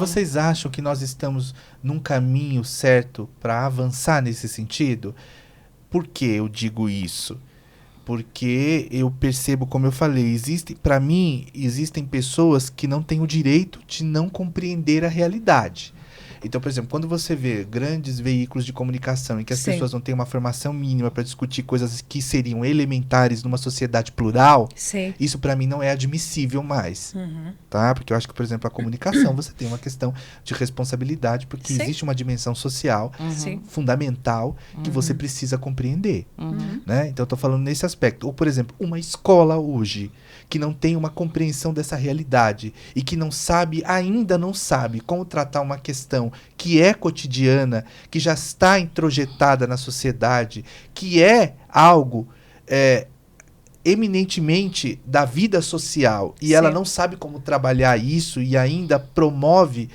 vocês acham que nós estamos num caminho certo para avançar nesse sentido? Por que eu digo isso? Porque eu percebo, como eu falei, para mim, existem pessoas que não têm o direito de não compreender a realidade. Então, por exemplo, quando você vê grandes veículos de comunicação em que as pessoas não têm uma formação mínima para discutir coisas que seriam elementares numa sociedade plural, isso para mim não é admissível mais. Tá? Porque eu acho que, por exemplo, a comunicação, você tem uma questão de responsabilidade, porque existe uma dimensão social fundamental que você precisa compreender. Né? Então, eu estou falando nesse aspecto. Ou, por exemplo, uma escola hoje que não tem uma compreensão dessa realidade e que não sabe, ainda não sabe como tratar uma questão que é cotidiana, que já está introjetada na sociedade, que é algo eminentemente da vida social, e ela não sabe como trabalhar isso e ainda promove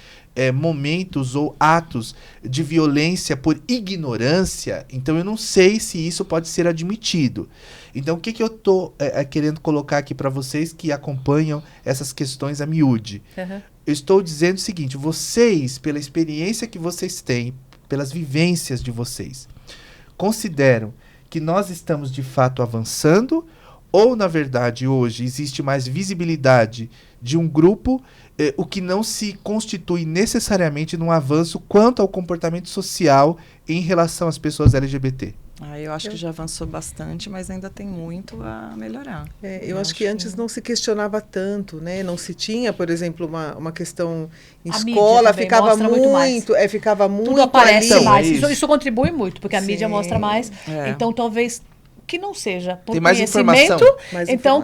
momentos ou atos de violência por ignorância, então eu não sei se isso pode ser admitido. Então, o que eu estou querendo colocar aqui para vocês que acompanham essas questões a miúde? Eu estou dizendo o seguinte: vocês, pela experiência que vocês têm, pelas vivências de vocês, consideram que nós estamos de fato avançando, ou, na verdade, hoje existe mais visibilidade de um grupo, o que não se constitui necessariamente num avanço quanto ao comportamento social em relação às pessoas LGBT? Eu acho que já avançou bastante, mas ainda tem muito a melhorar. Eu acho que antes não se questionava tanto, né? Não se tinha, por exemplo, uma questão em escola, ficava muito tudo aparece ali. mais. Isso contribui muito, porque a mídia mostra mais. Então, talvez que não seja por conhecimento, então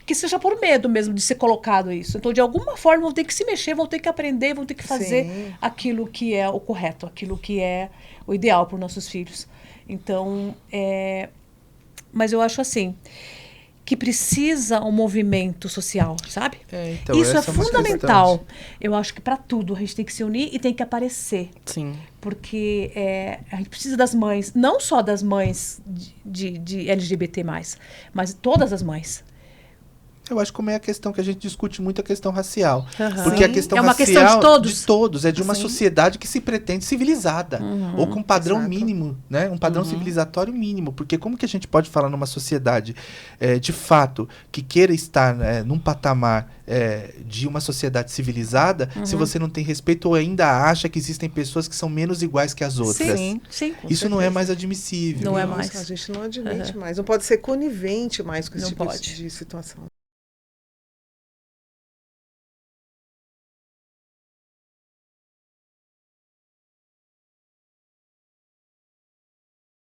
que seja por medo mesmo de ser colocado isso. Então, de alguma forma, vão ter que se mexer, vão ter que aprender, vão ter que fazer aquilo que é o correto, aquilo que é o ideal para os nossos filhos. Então, mas eu acho assim, que precisa um movimento social, sabe? Então, isso é fundamental. Eu acho que para tudo a gente tem que se unir e tem que aparecer. Sim. Porque a gente precisa das mães, não só das mães de LGBT+, mas todas as mães. Eu acho que como é a questão que a gente discute muito, a questão racial. Porque a questão uma racial questão de todos. De todos, é de uma sociedade que se pretende civilizada. Ou com um padrão mínimo, né? Um padrão civilizatório mínimo. Porque como que a gente pode falar numa sociedade, de fato, que queira estar num patamar de uma sociedade civilizada, se você não tem respeito ou ainda acha que existem pessoas que são menos iguais que as outras? Sim. Isso não é mais admissível. Não é mais. A gente não admite mais. Não pode ser conivente mais com esse tipo de situação.